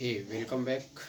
Hey, welcome back.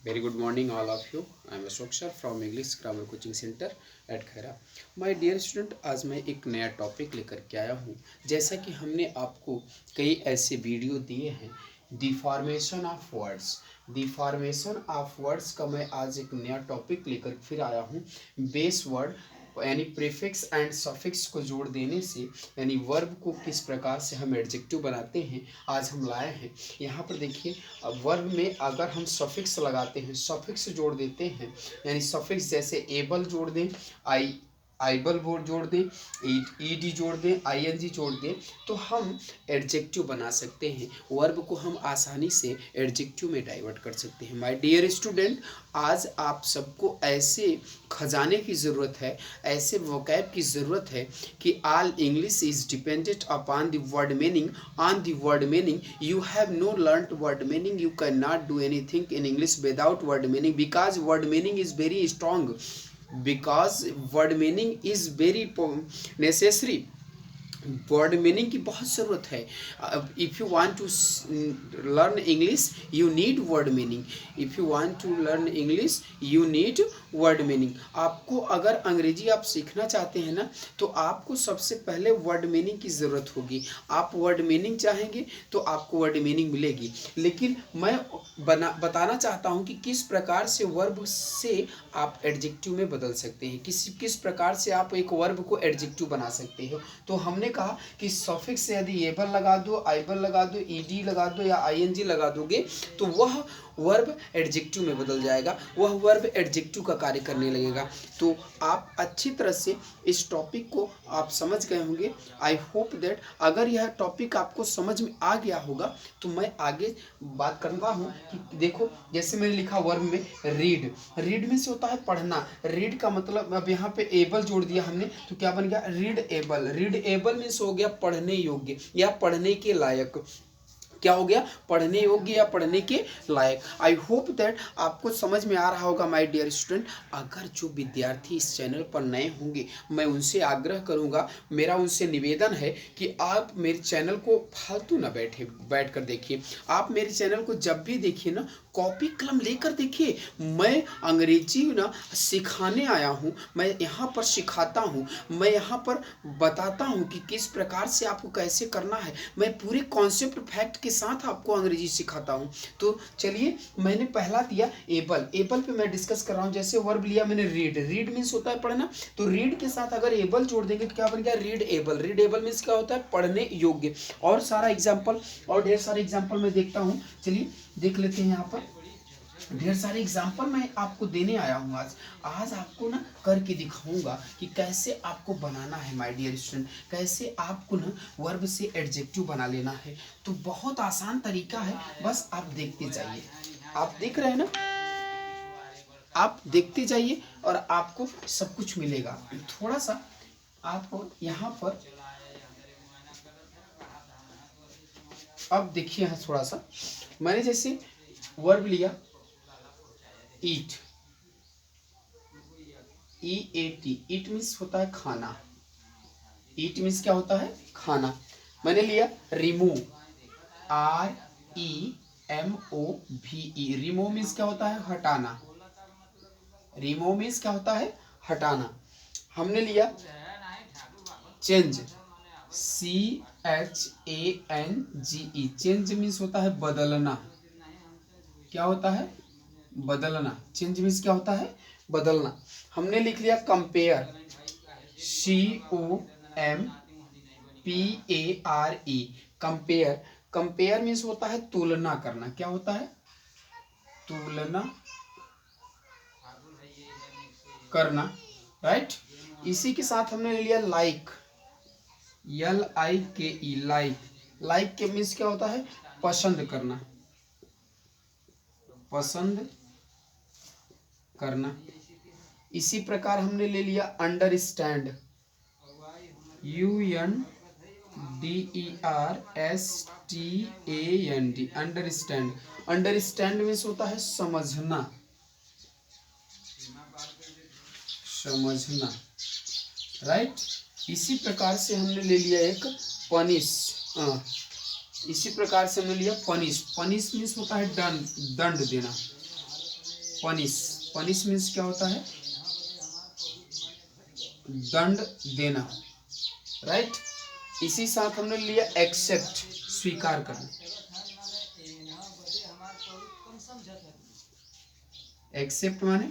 Very good morning, all of you. I am Ashok sir from English Grammar Coaching Center at खैरा। My dear student, आज मैं एक नया topic लेकर के आया हूँ। जैसा कि हमने आपको कई ऐसे वीडियो दिए हैं, deformation of words. Deformation of words का मैं आज एक नया टॉपिक लेकर फिर आया हूँ। बेस वर्ड यानी प्रीफिक्स एंड सफिक्स को जोड़ देने से यानी वर्ब को किस प्रकार से हम एडजेक्टिव बनाते हैं, आज हम लाए हैं। यहाँ पर देखिए, वर्ब में अगर हम सफिक्स लगाते हैं, सफिक्स जोड़ देते हैं, यानी सफिक्स जैसे एबल जोड़ दें, आइबल बोर्ड जोड़ दें, ईडी जोड़ दें, आईएनजी जोड़ दें, तो हम एडजेक्टिव बना सकते हैं। वर्ब को हम आसानी से एडजेक्टिव में डाइवर्ट कर सकते हैं। माय डियर स्टूडेंट, आज आप सबको ऐसे खजाने की ज़रूरत है, ऐसे वोकैब की ज़रूरत है कि all English is dependent upon the word meaning. On the word meaning you have no learnt word meaning, you cannot do anything in English without word meaning, because word meaning is very strong, because word meaning is very necessary। Word meaning की बहुत ज़रूरत है। If you want to learn English you need word meaning. If you want to learn English you need word meaning. आपको अगर अंग्रेजी आप सीखना चाहते हैं ना, तो आपको सबसे पहले वर्ड मीनिंग की ज़रूरत होगी। आप वर्ड मीनिंग चाहेंगे तो आपको वर्ड मीनिंग मिलेगी। लेकिन मैं बताना चाहता हूँ कि किस प्रकार से वर्ब से आप एडजेक्टिव में बदल सकते हैं, किस प्रकार से आप एक वर्ब को एडजेक्टिव बना सकते हो। तो हमने कहा कि सफिक्स से यदि एबल लगा दो, आइबल लगा दो, ईडी लगा दो या आईएनजी लगा दोगे तो वह वर्ब एडजेक्टिव में बदल जाएगा, वह वर्ब एडजेक्टिव का कार्य करने लगेगा। तो आप अच्छी तरह से इस टॉपिक को आप समझ गए होंगे। आई होप दैट अगर यह टॉपिक आपको समझ में आ गया होगा तो मैं आगे बात करता हूँ कि देखो, जैसे मैंने लिखा वर्ब में रीड। रीड में से होता है पढ़ना। रीड का मतलब, अब यहाँ पे एबल जोड़ दिया हमने तो क्या बन गया, read able. Read able means हो गया पढ़ने योग्य या पढ़ने के लायक। क्या हो गया, पढ़ने योग्य या पढ़ने के लायक। आई होप दैट आपको समझ में आ रहा होगा माय डियर स्टूडेंट। अगर जो विद्यार्थी इस चैनल पर नए होंगे, मैं उनसे आग्रह करूंगा, मेरा उनसे निवेदन है कि आप मेरे चैनल को फालतू ना बैठ कर देखिए। आप मेरे चैनल को जब भी देखिए ना, कॉपी कलम लेकर देखिए। मैं अंग्रेजी ना सिखाने आया हूँ, मैं यहाँ पर सिखाता हूँ, मैं यहाँ पर बताता हूँ कि किस प्रकार से आपको कैसे करना है। मैं पूरे कॉन्सेप्ट फैक्ट के साथ आपको अंग्रेजी सिखाता हूँ। तो चलिए, मैंने पहला दिया एबल। एबल पे मैं डिस्कस कर रहा हूँ। जैसे वर्ब लिया मैंने रीड। रीड मीन्स होता है पढ़ना, तो रीड के साथ अगर एबल जोड़ देंगे तो क्या बन गया, read able. Read able means क्या होता है, पढ़ने योग्य। और सारा एग्जाम्पल, और ढेर सारे एग्जाम्पल मैं देखता हूँ। चलिए देख लेते हैं। यहाँ पर ढेर सारे एग्जाम्पल मैं आपको देने आया हूँ। आज आपको ना करके दिखाऊंगा कि कैसे आपको बनाना है माय डियर स्टूडेंट, कैसे आपको ना वर्ब से एडजेक्टिव बना लेना है। तो बहुत आसान तरीका है, बस आप देखते जाइए। आप देख रहे हैं ना, आप देखते जाइए और आपको सब कुछ मिलेगा। थोड़ा सा आपको यहाँ पर अब देखिए, थोड़ा सा मैंने जैसे वर्ब लिया ईट, EAT। ईट मीन्स होता है खाना। ईट मीन्स क्या होता है, खाना। मैंने लिया रिमूव, REMOVE। रिमूव मीन्स क्या होता है, हटाना। रिमूव मीन्स क्या होता है, हटाना। हमने लिया चेंज, CHANGE। चेंज मीन्स होता है बदलना। क्या होता है, बदलना। चेंज मीन्स क्या होता है, बदलना। हमने लिख लिया compare, COMPARE। Compare, compare means होता है तुलना करना। क्या होता है, तुलना करना, राइट। इसी के साथ हमने ले लिया लाइक, LIKE, लाइक। लाइक के मीन्स क्या होता है, पसंद करना, पसंद करना। इसी प्रकार हमने ले लिया understand, UNDERSTAND। Understand, understand means होता है समझना, समझना, राइट। इसी प्रकार से हमने ले लिया एक पनिश, इसी प्रकार से हमने लिया पनिश। पनिश मीन्स होता है दंड, दंड देना। पनिश, पनिश मीन्स क्या होता है? दंड देना, राइट। इसी साथ हमने लिया एक्सेप्ट, स्वीकार करना। एक्सेप्ट माने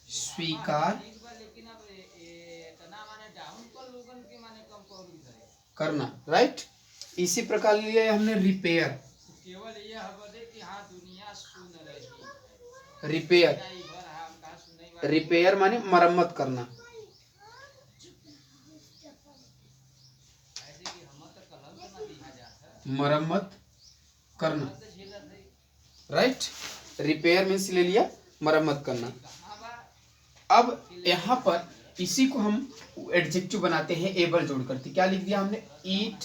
स्वीकार करना, राइट। इसी प्रकार लिया हमने रिपेयर। रिपेयर, रिपेयर माने मरम्मत करना। मरम्मत करना, राइट। रिपेयर मीन्स ले लिया मरम्मत करना। अब यहाँ पर इसी को हम एडजेक्टिव बनाते हैं एबल जोड़ करके। क्या लिख दिया हमने? ईट,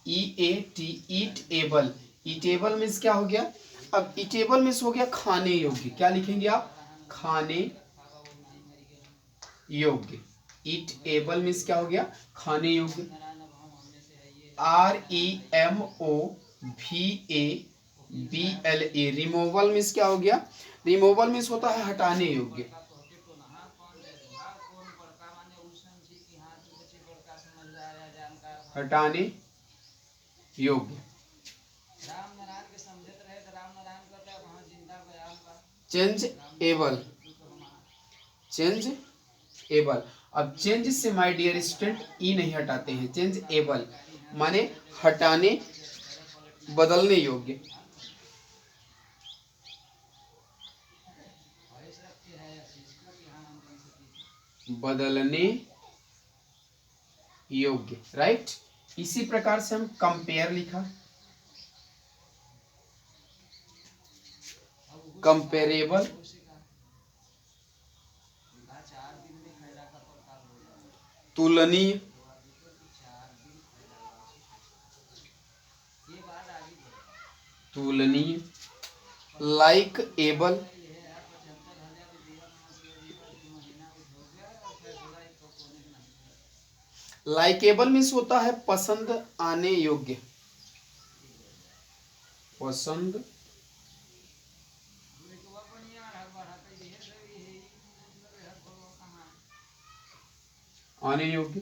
EAT, ईट एबल। ईट एबल मीन्स क्या हो गया? अब ईटेबल मीन्स हो गया खाने योग्य। क्या लिखेंगे आप? खाने योग्य। ईट एबल मीन्स क्या हो गया? खाने योग्य। REMOVABLE, रिमूवल मीन्स क्या हो गया? रिमूवल मीन्स होता है हटाने योग्य। हटाने योग्य। Change able, change able. अब चेंज से माय डियर स्टूडेंट ई नहीं हटाते हैं। चेंज एबल माने हटाने, बदलने योग्य। बदलने योग्य, राइट। इसी प्रकार से हम कंपेयर लिखा, कंपेरेबल, तुलनीय, तुलनीय, लाइक एबल, लाइकेबल मीन्स होता है पसंद आने योग्य। पसंद आने योग्य।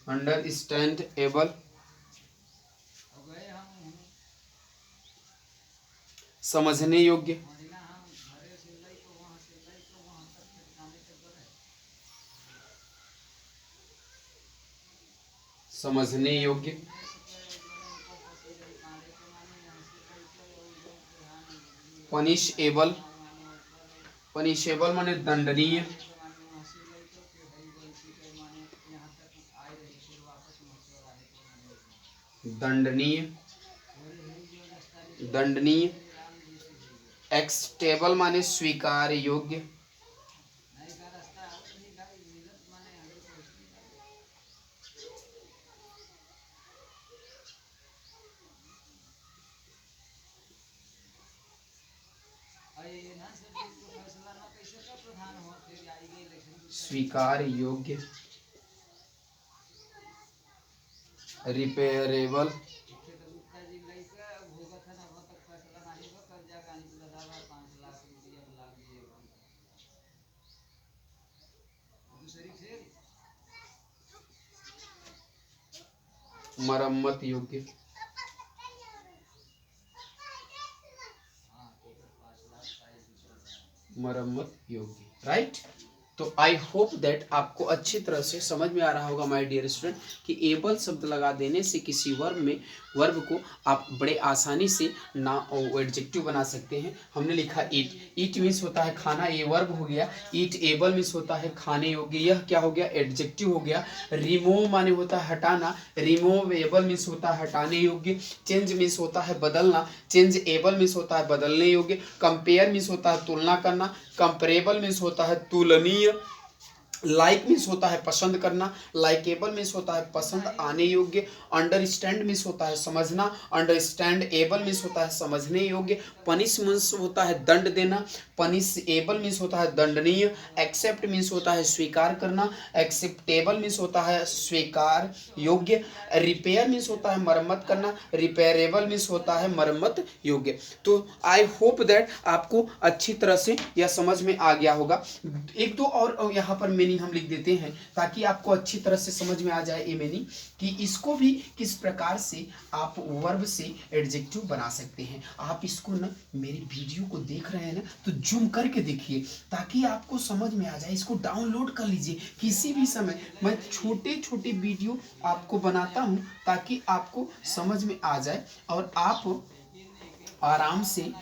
अंडरस्टैंड एबल, समझने योग्य। समझने योग्य। पनिशेबल, पनिशेबल माने दंडनीय। दंडनीय, दंडनीय। एक्सेप्टेबल माने स्वीकार योग्य। स्वीकार योग्य। रिपेयरेबल, मरम्मत योग्य। मरम्मत योग्य, राइट। तो आई होप दैट आपको अच्छी तरह से समझ में आ रहा होगा माय डियर स्टूडेंट कि एबल शब्द लगा देने से किसी वर्ब को आप बड़े आसानी से ना एडजेक्टिव बना सकते हैं। हमने लिखा ईट, ईट मीन्स होता है खाना, ये वर्ब हो गया। ईट एबल मीन्स होता है खाने योग्य, यह क्या हो गया? एडजेक्टिव हो गया। रिमूव माने होता है हटाना, रिमूव एबल मीन्स होता है हटाने योग्य। चेंज मीन्स होता है बदलना, चेंज एबल मीन्स होता है बदलने योग्य। कंपेयर मीन्स होता है तुलना करना, कंपेरेबल मीन्स होता है तुलनीय। लाइक मीन्स होता है पसंद करना, लाइकेबल मीन्स होता है पसंद आने योग्य, अंडरस्टैंड मीन्स होता है समझना, अंडरस्टैंड एबल मीन्स होता है समझने योग्य, पनिश मीन्स होता है दंड देना, पनिश एबल मीन्स होता है दंडनीय, एक्सेप्ट मीन्स होता है स्वीकार करना, एक्सेप्टेबल मीन्स होता है स्वीकार योग्य, रिपेयर मीन्स होता है मरम्मत करना, रिपेयरेबल मीन्स होता है मरम्मत योग्य। तो आई होप दैट आपको अच्छी तरह से यह समझ में आ गया होगा। एक दो और यहाँ पर मीनिंग हम लिख देते हैं ताकि आपको अच्छी तरह से समझ में आ जाए ये मीनिंग कि इसको भी किस प्रकार से आप वर्ब से एडजेक्टिव बना सकते हैं। आप इसको ना मेरी वीडियो को देख रहे हैं ना तो जूम करके देखिए ताकि आपको समझ में आ जाए। इसको डाउनलोड कर लीजिए, किसी भी समय मैं छोटे छोटे वीडियो आपको बनाता हूँ ताकि आपको समझ में आ जाए और आप आराम से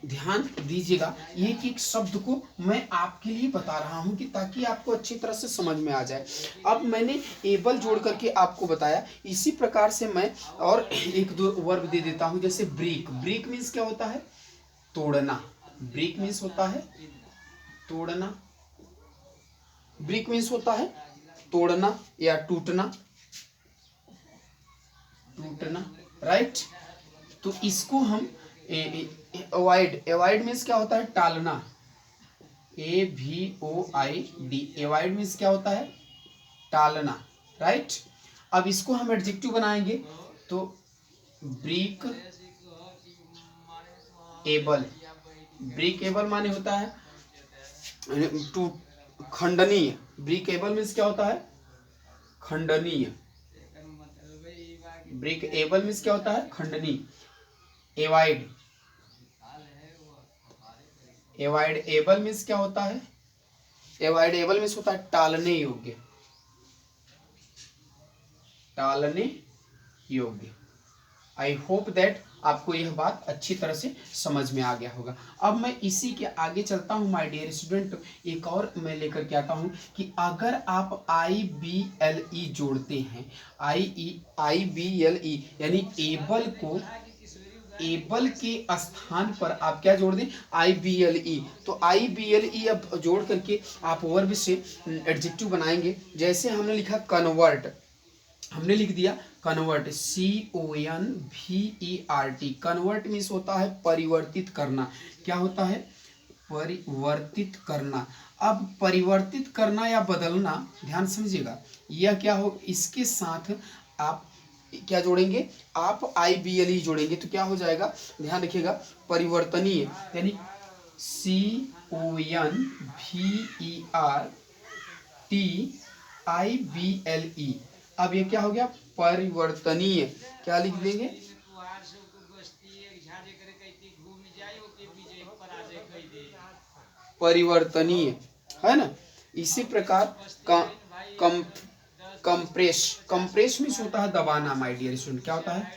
ध्यान दीजिएगा। एक एक शब्द को मैं आपके लिए बता रहा हूं कि ताकि आपको अच्छी तरह से समझ में आ जाए। अब मैंने एबल जोड़ करके आपको बताया, इसी प्रकार से मैं और एक दो वर्ब दे देता हूं। जैसे ब्रेक, ब्रेक मीन्स क्या होता है? तोड़ना। ब्रेक मीन्स होता है तोड़ना, ब्रेक मीन्स होता है तोड़ना या टूटना, टूटना, राइट। तो इसको हम अवॉइड, अवॉइड मीन्स क्या होता है? टालना, AVOID, अवॉइड मीन्स क्या होता है? टालना, राइट। अब इसको हम एडजेक्टिव बनाएंगे तो ब्रेक एबल, ब्रेक एबल माने होता है टू खंडनीय, ब्रेक एबल मीन्स क्या होता है? खंडनीय, ब्रेक एबल मीन्स क्या होता है? खंडनीय। एवॉइड, एवॉइड एबल मीन्स क्या होता है? एवॉइड एबल मीन्स होता है टालने योग्य, टालने योग्य। आई होप दैट आपको यह बात अच्छी तरह से समझ में आ गया होगा। अब मैं इसी के आगे चलता हूं माय डियर स्टूडेंट। एक और मैं लेकर के आता हूं कि अगर आप IBLE जोड़ते हैं, IBLE यानी एबल को, एबल के स्थान पर आप क्या जोड़ दें? IBLE। तो IBLE अब जोड़ करके आप वर्ब से एडजेक्टिव बनाएंगे। जैसे हमने लिखा कन्वर्ट, हमने लिख दिया कन्वर्ट, CONVERT। कन्वर्ट मीन्स होता है परिवर्तित करना। क्या होता है? परिवर्तित करना। अब परिवर्तित करना या बदलना, ध्यान समझिएगा, यह क्या हो, इसके साथ आप क्या जोड़ेंगे? आप IBLE जोड़ेंगे तो क्या हो जाएगा? ध्यान रखिएगा, परिवर्तनीय यानी CONVERTIBLE। अब ये क्या हो गया? परिवर्तनीय। क्या लिख देंगे? परिवर्तनीय, है ना। इसी प्रकार कम कंप्रेस, कंप्रेस मीन्स होता है दबाना माय डियर स्टूडेंट। क्या होता है?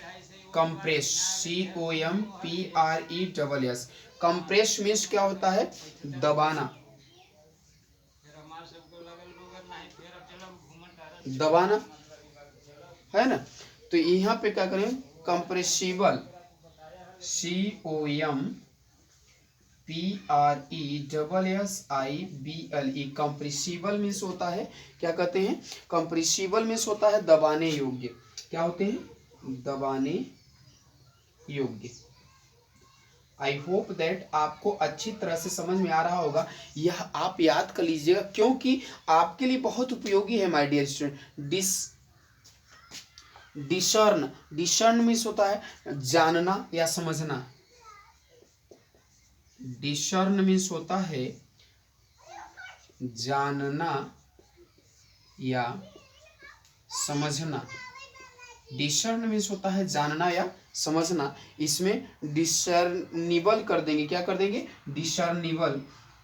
Compress, COMPRESS। कंप्रेस मीन्स क्या होता है? दबाना, दबाना, है ना। तो यहाँ पे क्या करें? Compressible, COMPRESSIBLE। कंप्रेसिबल मीन्स होता है, क्या कहते हैं? कंप्रेसिबल मीन्स होता है दबाने योग्य। क्या होते हैं? दबाने योग्य। आई होप दैट आपको अच्छी तरह से समझ में आ रहा होगा। यह आप याद कर लीजिएगा क्योंकि आपके लिए बहुत उपयोगी है my dear student. Discern, discern means होता है जानना या समझना। डिसर्न मीन्स होता है जानना या समझना। डिसर्न मीन्स होता है जानना या समझना। इसमें डिसर्निबल कर देंगे। क्या कर देंगे? डिसर्निबल।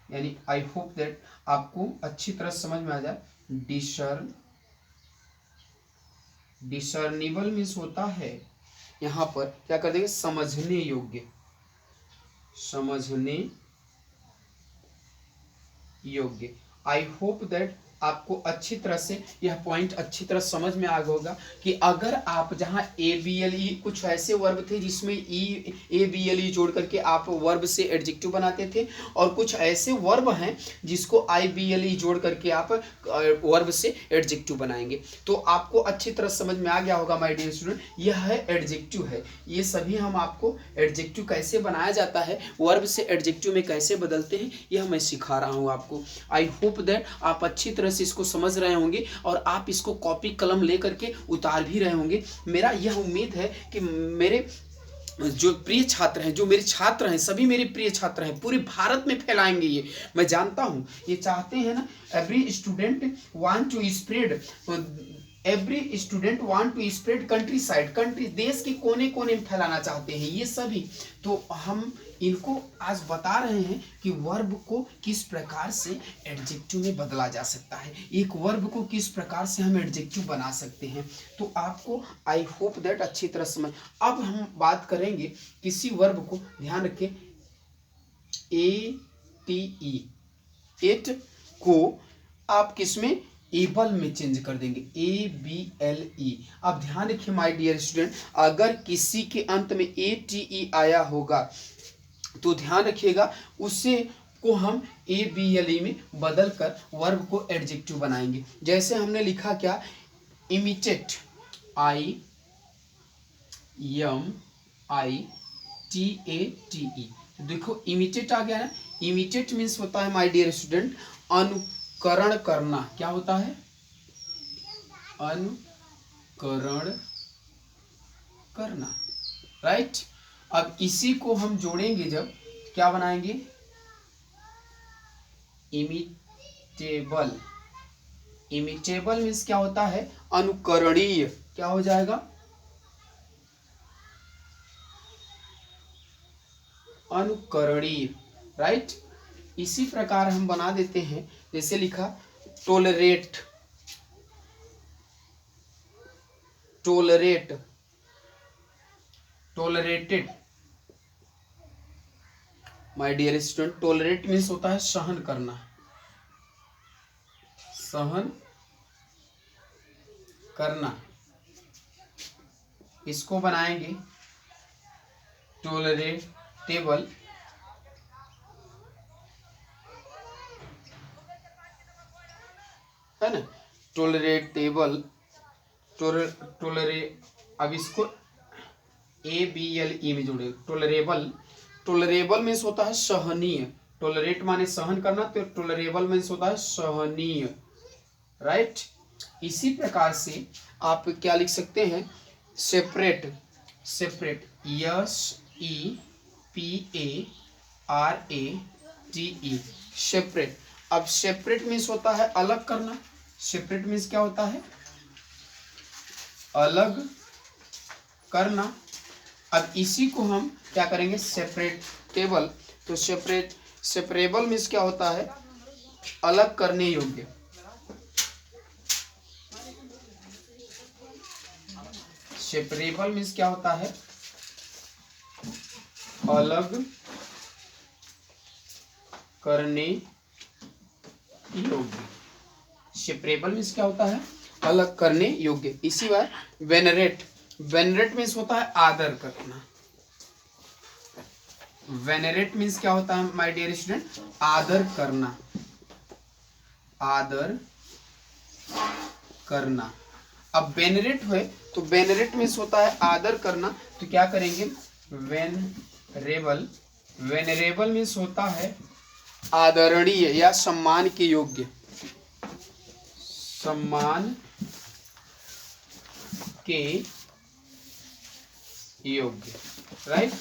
यानी आई होप दैट आपको अच्छी तरह समझ में आ जाए। डिसर्निबल मीन्स होता है, यहाँ पर क्या कर देंगे? समझने योग्य, समझने योग्य। आई होप दैट आपको अच्छी तरह से यह पॉइंट अच्छी तरह समझ में आ गया होगा कि अगर आप जहां ABLE कुछ ऐसे वर्ब थे जिसमें ABLE जोड़ करके आप वर्ब से एडजेक्टिव बनाते थे, और कुछ ऐसे वर्ब हैं जिसको IBLE जोड़ करके आप वर्ब से एडजेक्टिव बनाएंगे। तो आपको अच्छी तरह समझ में आ गया होगा माय डियर स्टूडेंट, यह है एडजेक्टिव है। ये सभी हम आपको एडजेक्टिव कैसे बनाया जाता है, वर्ब से एडजेक्टिव में कैसे बदलते हैं, यह मैं सिखा रहा हूँ आपको। आई होप दैट आप अच्छी तरह से इसको समझ रहे होंगे और आप इसको कॉपी कलम लेकर के उतार भी रहे होंगे। मेरा यह उम्मीद है कि मेरे जो प्रिय छात्र हैं, जो मेरे छात्र हैं, सभी मेरे प्रिय छात्र हैं, पूरे भारत में फैलाएंगे ये, मैं जानता हूँ। ये चाहते हैं ना, every student want to spread countryside, country देश के कोने कोने में फैलाना चाहते हैं ये सभी। तो हम इनको आज बता रहे हैं कि वर्ब को किस प्रकार से एडजेक्टिव में बदला जा सकता है, एक वर्ब को किस प्रकार से हम एडजेक्टिव बना सकते हैं। तो आपको आई होप दैट अच्छी तरह समझ। अब हम बात करेंगे किसी वर्ब को, ध्यान रखें, ATE, एट को आप किसमें, एबल में चेंज कर देंगे, ABLE। अब ध्यान रखिए माय डियर स्टूडेंट, अगर किसी के अंत में ATE आया होगा तो ध्यान रखिएगा उसे को हम ABLE में बदल कर वर्ब को एडजेक्टिव बनाएंगे। जैसे हमने लिखा क्या, इमिटेट, IMITATE। देखो इमिटेट आ गया ना, इमिटेट मीन्स होता है माय डियर स्टूडेंट अनुकरण करना। क्या होता है, अनुकरण करना, राइट। अब इसी को हम जोड़ेंगे जब, क्या बनाएंगे, इमिटेबल। इमिटेबल मीन्स क्या होता है, अनुकरणीय। क्या हो जाएगा, अनुकरणीय, राइट। इसी प्रकार हम बना देते हैं, जैसे लिखा tolerate, tolerate, tolerated. My dear student, tolerate means होता है सहन करना, सहन करना। इसको बनाएंगे टोलरेटेबल, है ना, टोलरेटेबल, अब इसको ABLE में जोड़े, टोलरेबल। टोलरेबल मीन्स होता है सहनीय, टोलरेट माने सहन करना, तो टोलरेबल मीन्स होता है सहनीय, राइट। इसी प्रकार से आप क्या लिख सकते हैं, सेपरेट, सेपरेट, SEPARATE, सेपरेट। अब सेपरेट मीन्स होता है अलग करना, सेपरेट मीन्स क्या होता है, अलग करना। अब इसी को हम क्या करेंगे, सेपरेटेबल। तो सेपरेबल मीन्स क्या होता है, अलग करने योग्य, सेपरेबल मीन्स क्या होता है, अलग करने योग्य। सेपरेबल मीन्स क्या होता है, अलग करने योग्य। इसी बार वेनरेट, वेनरेट मीन्स होता है आदर करना, वेनरेट मीन्स क्या होता है माय डियर स्टूडेंट, आदर करना, आदर करना। अब वेनरेट हुए तो वेनरेट मीन्स होता है आदर करना, तो क्या करेंगे, वेनरेबल, वेनरेबल मीन्स होता है आदरणीय या सम्मान के योग्य, सम्मान के योग्य, राइट,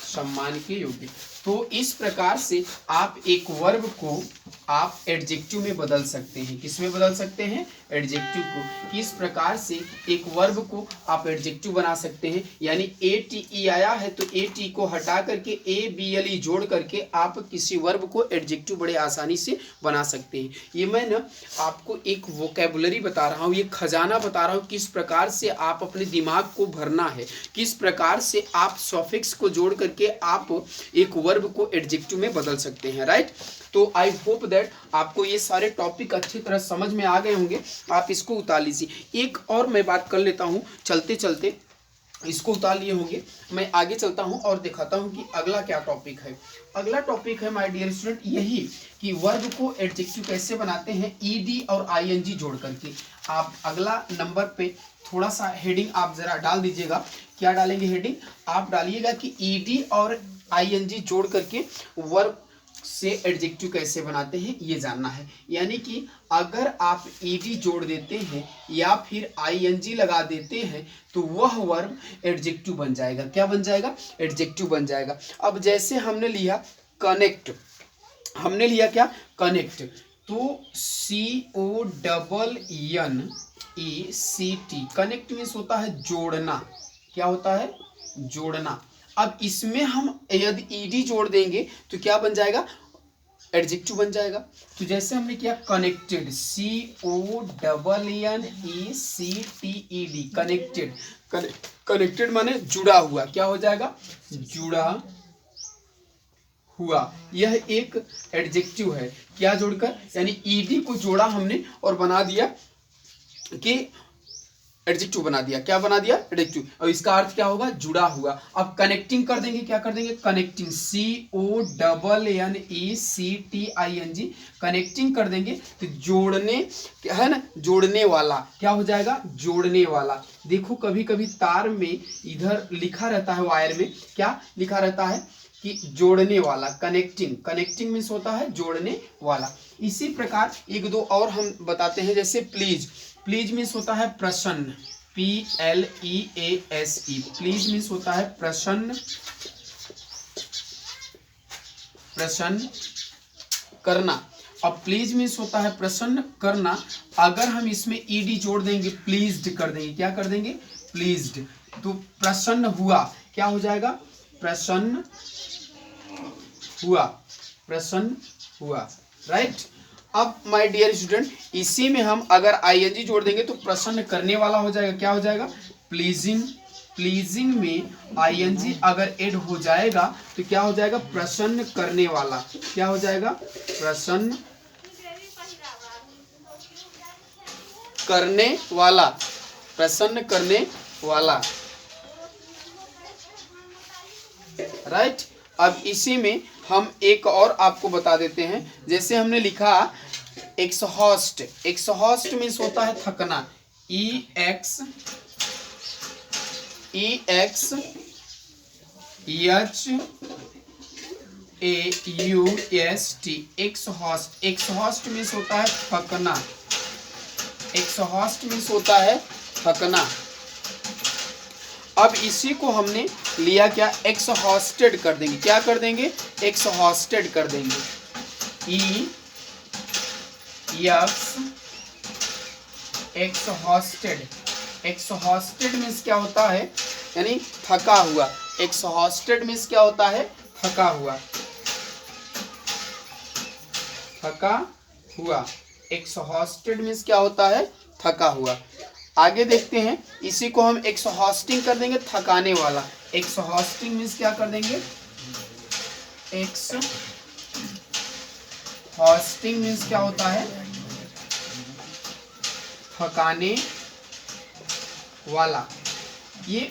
सम्मान के योग्य। तो इस प्रकार से आप एक वर्ब को आप एडजेक्टिव में बदल सकते हैं। किस में बदल सकते हैं, एडजेक्टिव को। किस प्रकार से एक वर्ब को आप एडजेक्टिव बना सकते हैं, यानी ATE आया है तो AT को हटा करके ABLE जोड़ करके आप किसी वर्ब को एडजेक्टिव बड़े आसानी से बना सकते हैं। ये मैं ना आपको एक वोकेबुलरी बता रहा हूँ, ये खजाना बता रहा हूँ, किस प्रकार से आप अपने दिमाग को भरना है, किस प्रकार से आप सफिक्स को जोड़ करके आप एक वर्ब वर्ब को एडजेक्टिव में बदल सकते हैं, राइट। तो आई होप दैट आपको ये सारे टॉपिक अच्छी तरह समझ में आ गए होंगे। आप इसको उतार लीजिए। एक और मैं बात कर लेता हूँ, चलते चलते इसको उतार लिए होंगे, मैं आगे चलता हूं और दिखाता हूं कि अगला क्या टॉपिक है। अगला टॉपिक है माय डियर स्टूडेंट यही कि वर्ब को एडजेक्टिव कैसे बनाते हैं ईडी और आईएनजी जोड़ करके। आप अगला नंबर पे थोड़ा सा हेडिंग आप जरा डाल दीजिएगा। क्या डालेंगे हेडिंग? आप डालिएगा कि ईडी और आईएनजी जोड़ करके वर्ब से एडजेक्टिव कैसे बनाते हैं ये जानना है। यानी कि अगर आप ईडी जोड़ देते हैं या फिर आईएनजी लगा देते हैं तो वह वर्ब एडजेक्टिव बन जाएगा। क्या बन जाएगा? एडजेक्टिव बन जाएगा। अब जैसे हमने लिया कनेक्ट, हमने लिया क्या? कनेक्ट। तो CONNECT, कनेक्ट मीन्स होता है जोड़ना। क्या होता है? जोड़ना। अब इसमें हम यदि ईडी जोड़ देंगे तो क्या बन जाएगा? एडजेक्टिव बन जाएगा। तो जैसे हमने किया कनेक्टेड, CONNECTED, कनेक्टेड। कनेक्टेड माने जुड़ा हुआ। क्या हो जाएगा? जुड़ा हुआ। यह एक एडजेक्टिव है। क्या जोड़कर? यानी ईडी को जोड़ा हमने और बना दिया कि एडजेक्टिव बना दिया। क्या बना दिया? एडजेक्टिव। और इसका अर्थ क्या होगा? जुड़ा हुआ। अब कनेक्टिंग कर देंगे। क्या कर देंगे? कनेक्टिंग, CONNECTING, कनेक्टिंग कर देंगे तो जोड़ने है ना, जोड़ने वाला। क्या हो जाएगा? जोड़ने वाला। देखो कभी कभी तार में इधर लिखा रहता है, वायर में क्या लिखा रहता है कि जोड़ने वाला। कनेक्टिंग, कनेक्टिंग मीन्स होता है जोड़ने वाला। इसी प्रकार एक दो और हम बताते हैं। जैसे प्लीज, प्लीज मीन्स होता है प्रसन्न, PLEASE, प्लीज मीन्स होता है प्रसन्न, प्रसन्न करना। अब प्लीज मीन्स होता है प्रसन्न करना। अगर हम इसमें ईडी जोड़ देंगे, प्लीज्ड कर देंगे। क्या कर देंगे? प्लीज्ड। तो प्रसन्न हुआ। क्या हो जाएगा? प्रसन्न हुआ, प्रसन्न हुआ, राइट। अब माय डियर स्टूडेंट इसी में हम अगर आईएनजी जोड़ देंगे तो प्रसन्न करने वाला हो जाएगा। क्या हो जाएगा? प्लीजिंग। प्लीजिंग में आईएनजी अगर ऐड हो जाएगा तो क्या हो जाएगा? प्रसन्न करने वाला। क्या हो जाएगा? प्रसन्न करने वाला, प्रसन्न करने वाला, राइट। अब इसी में हम एक और आपको बता देते हैं। जैसे हमने लिखा एक्सहॉस्ट, एक्सहॉस्ट मीन्स होता है थकना, EXHAUST, एक्सहॉस्ट। एक्सहॉस्ट मीन्स होता है थकना, एक्सहॉस्ट मीन्स होता है थकना। अब इसी को हमने लिया क्या? एक्सहॉस्टेड कर देंगे। क्या कर देंगे? एक्सहॉस्टेड कर देंगे, एक्सहॉस्टेड। एक्सहॉस्टेड मीन्स क्या होता है? यानी थका हुआ। एक्सहॉस्टेड मीन्स क्या होता है? थका हुआ, थका हुआ। एक्सहॉस्टेड मीन्स क्या होता है? थका हुआ। आगे देखते हैं। इसी को हम एक्सहॉस्टिंग कर देंगे, थकाने वाला। एक्सहॉस्टिंग मीन्स क्या कर देंगे? एक्सहॉस्टिंग मीन्स क्या होता है? थकाने वाला। ये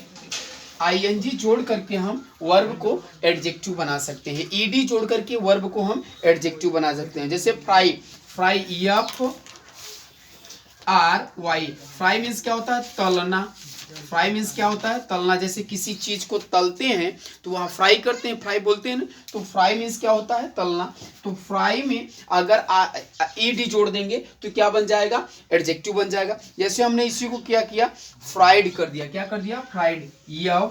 आईएनजी जोड़ करके हम वर्ब को एडजेक्टिव बना सकते हैं। ईडी जोड़ करके वर्ब को हम एडजेक्टिव बना सकते हैं। जैसे fry, fry, FRY, fry means क्या होता है? तलना। फ्राई मीन्स क्या होता है? तलना। जैसे किसी चीज को तलते हैं तो वहाँ फ्राई करते हैं, फ्राई बोलते हैं ना। तो फ्राई मीन्स क्या होता है? तलना। तो फ्राई में अगर ईडी जोड़ देंगे तो क्या बन जाएगा? एडजेक्टिव बन जाएगा। जैसे हमने इसी को क्या किया? फ्राइड कर दिया। क्या कर दिया? फ्राइड,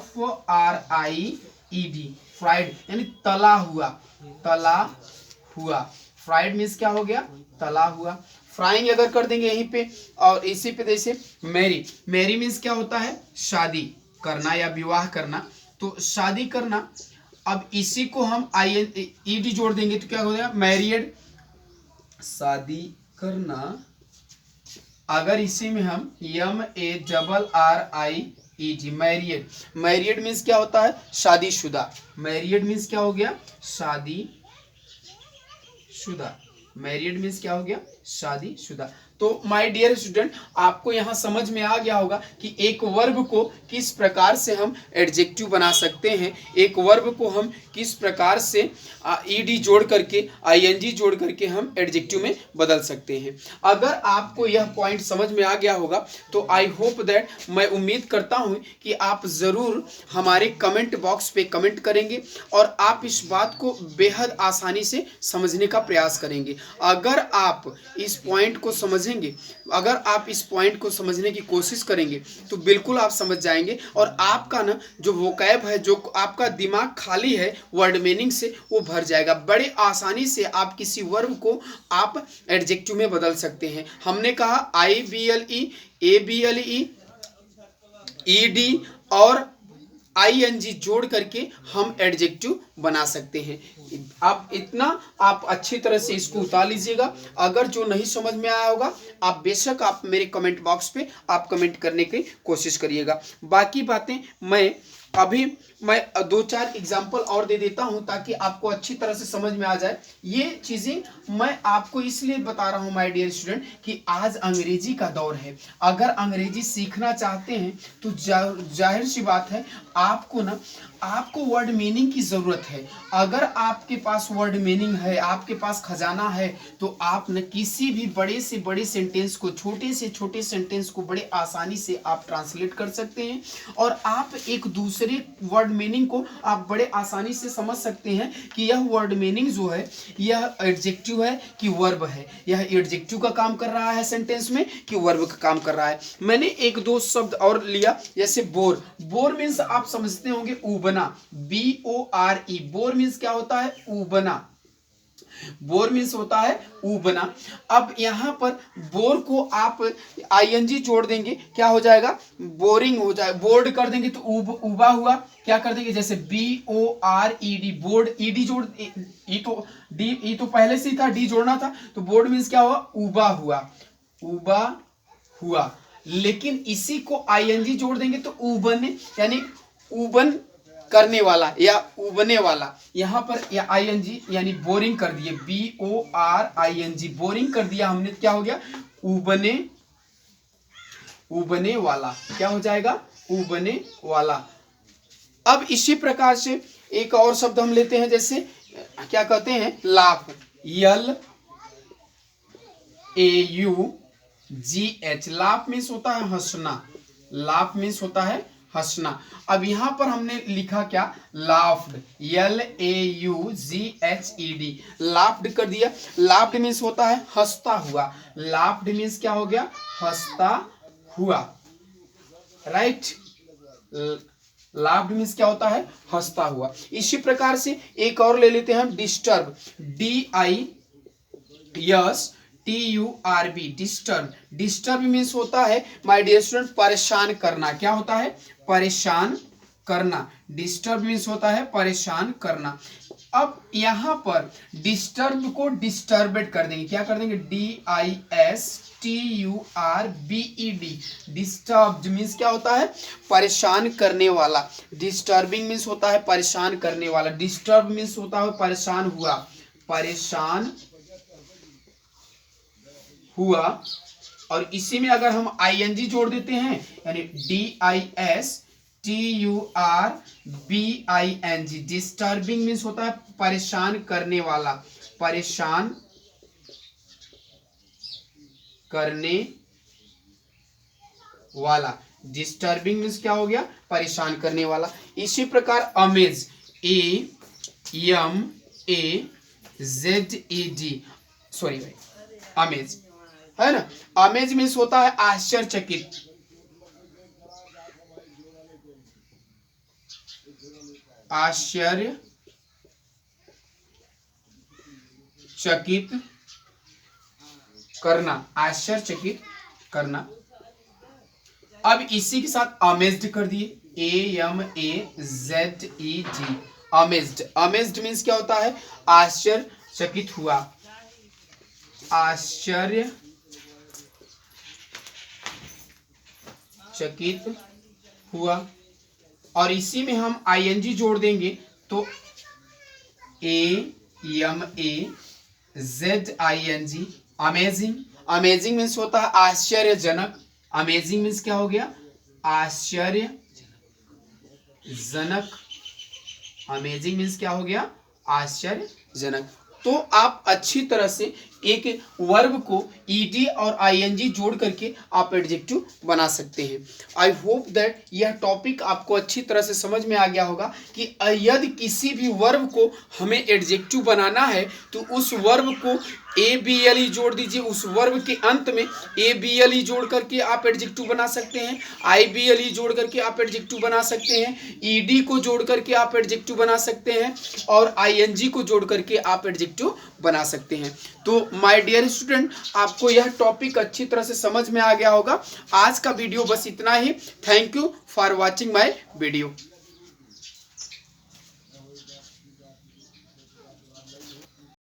FRIED, फ्राइड यानी तला हुआ, तला हुआ। फ्राइड मीन्स क्या हो गया? तला हुआ। फ्राइंग अगर कर देंगे यहीं पे और इसी पे जैसे मैरी, मैरी मीन्स क्या होता है? शादी करना या विवाह करना। तो शादी करना। अब इसी को हम ईडी जोड़ देंगे तो क्या हो जाएगा? मैरिड, शादी करना। अगर इसी में हम MARRIED ED, married. Married means क्या होता है? शादीशुदा। मैरिड मीन्स क्या हो गया? शादीशुदा। मैरिड मीन्स क्या हो गया? शादीशुदा। तो माय डियर स्टूडेंट, आपको यहाँ समझ में आ गया होगा कि एक वर्ब को किस प्रकार से हम एडजेक्टिव बना सकते हैं, एक वर्ब को हम किस प्रकार से ईडी जोड़ करके, आईएनजी जोड़ करके हम एडजेक्टिव में बदल सकते हैं। अगर आपको यह पॉइंट समझ में आ गया होगा तो आई होप दैट, मैं उम्मीद करता हूँ कि आप ज़रूर हमारे कमेंट बॉक्स पे कमेंट करेंगे और आप इस बात को बेहद आसानी से समझने का प्रयास करेंगे। अगर आप इस पॉइंट को समझेंगे, अगर आप इस पॉइंट को समझने की कोशिश करेंगे तो बिल्कुल आप समझ जाएंगे और आपका ना जो वोकैब है, जो आपका दिमाग खाली है वर्ड मीनिंग से, वो भर जाएगा। बड़े आसानी से आप किसी वर्ब को आप एडजेक्टिव में बदल सकते हैं। हमने कहा IBLE, ABLE, ED और ING जोड़ करके हम एडजेक्टिव बना सकते हैं। आप इतना आप अच्छी तरह से इसको उतार लीजिएगा। अगर जो नहीं समझ में आया होगा, आप बेशक आप मेरे कमेंट बॉक्स पे आप कमेंट करने की कोशिश करिएगा। बाकी बातें मैं 2-4 एग्जाम्पल और दे देता हूं ताकि आपको अच्छी तरह से समझ में आ जाए। ये चीजें मैं आपको इसलिए बता रहा हूं माय डियर स्टूडेंट कि आज अंग्रेजी का दौर है। अगर अंग्रेजी सीखना चाहते हैं तो जाहिर सी बात है आपको वर्ड मीनिंग की जरूरत है। अगर आपके पास वर्ड मीनिंग है, आपके पास खजाना है, तो आप न किसी भी बड़े से बड़े सेंटेंस को, छोटे से छोटे सेंटेंस को बड़े आसानी से आप ट्रांसलेट कर सकते हैं और आप एक दूसरे वर्ड मीनिंग को आप बड़े आसानी से समझ सकते हैं कि यह वर्ड मीनिंग जो है यह एडजेक्टिव है कि वर्ब है, यह एडजेक्टिव का काम कर रहा है सेंटेंस में कि वर्ब का काम कर रहा है। मैंने 1-2 शब्द और लिया, जैसे बोर। बोर मीन्स आप समझते होंगे उबना, BORE। बोर मीन्स क्या होता है? उबना। बोर मीन्स होता है उबना। अब यहाँ पर बोर को आप ING जोड़ देंगे, क्या हो जाएगा? बोरिंग हो जाए। बोर्ड कर देंगे तो उबा हुआ। क्या कर देंगे? जैसे BORED, बोर्ड। ED जोड़, ई तो पहले से ही था, डी जोड़ना था, तो बोर्ड मीन्स क्या हुआ? उबा हुआ। उबा हुआ। लेकिन इसी को ING जोड़ देंगे तो उबने, यानी उबन करने वाला या उबने वाला। यहां पर या ING यानी बोरिंग कर दिए, BORING, बोरिंग कर दिया हमने। क्या हो गया? उबने वाला। क्या हो जाएगा? उबने वाला। अब इसी प्रकार से एक और शब्द हम लेते हैं, जैसे क्या कहते हैं? लाफ। LAUGH। लाफ मीन्स होता है हंसना। लाफ मीन्स होता है हंसना। अब यहां पर हमने लिखा क्या? लाफ्ड। LAUGHED, लाफ्ड कर दिया। लाफ्ड मीन्स होता है हंसता हुआ। लाफ्ड मीन्स क्या हो गया? हंसता हुआ। राइट। लाफ्ड मीन्स क्या होता है? हंसता हुआ। इसी प्रकार से एक और ले लेते हैं हम, disturb. DISTURB, disturb. Disturb means होता है माय डियर स्टूडेंट परेशान करना। क्या होता है? परेशान करना। डिस्टर्ब मीन्स होता है परेशान करना। अब यहां पर डिस्टर्ब को डिस्टर्बेड कर देंगे। क्या कर देंगे? DISTURBED। डिस्टर्ब्ड मीन्स क्या होता है? परेशान करने वाला। डिस्टर्बिंग मीन्स होता है परेशान करने वाला। डिस्टर्ब मीन्स होता है परेशान हुआ। परेशान हुआ। और इसी में अगर हम ING जोड़ देते हैं, यानी DISTURBING, डिस्टर्बिंग मीन्स होता है परेशान करने वाला। परेशान करने वाला। डिस्टर्बिंग मीन्स क्या हो गया? परेशान करने वाला। इसी प्रकार अमेज, AMAZED, सॉरी भाई, अमेज है ना। अमेज मीन्स होता है आश्चर्यचकित। आश्चर्यचकित करना। आश्चर्यचकित करना। अब इसी के साथ अमेज्ड कर दिए, AMAZED, अमेज्ड। अमेज्ड मीन्स क्या होता है? आश्चर्यचकित हुआ। आश्चर्यचकित हुआ, और इसी में हम आईएनजी जोड़ देंगे तो AMAZING, अमेजिंग। अमेजिंग मीन्स होता है आश्चर्यजनक। अमेजिंग मीन्स क्या हो गया? आश्चर्यजनक। अमेजिंग मीन्स क्या हो गया? आश्चर्यजनक। तो आप अच्छी तरह से एक वर्ब को ईडी और आईएनजी जोड़ करके आप एडजेक्टिव बना सकते हैं। आई होप दैट यह टॉपिक आपको अच्छी तरह से समझ में आ गया होगा कि यदि किसी भी वर्ब को हमें एडजेक्टिव बनाना है तो उस वर्ब को ABLE जोड़ दीजिए, उस वर्ब के अंत में ABLE जोड़ करके आप एडजेक्टिव बना सकते हैं, IBLE जोड़ करके आप एडजेक्टिव बना सकते हैं, ED को जोड़ करके आप एडजेक्टिव बना सकते हैं, और ING को जोड़ करके आप एडजेक्टिव बना सकते हैं। तो माय डियर स्टूडेंट, आपको यह टॉपिक अच्छी तरह से समझ में आ गया होगा। आज का वीडियो बस इतना ही। Thank you for watching my video.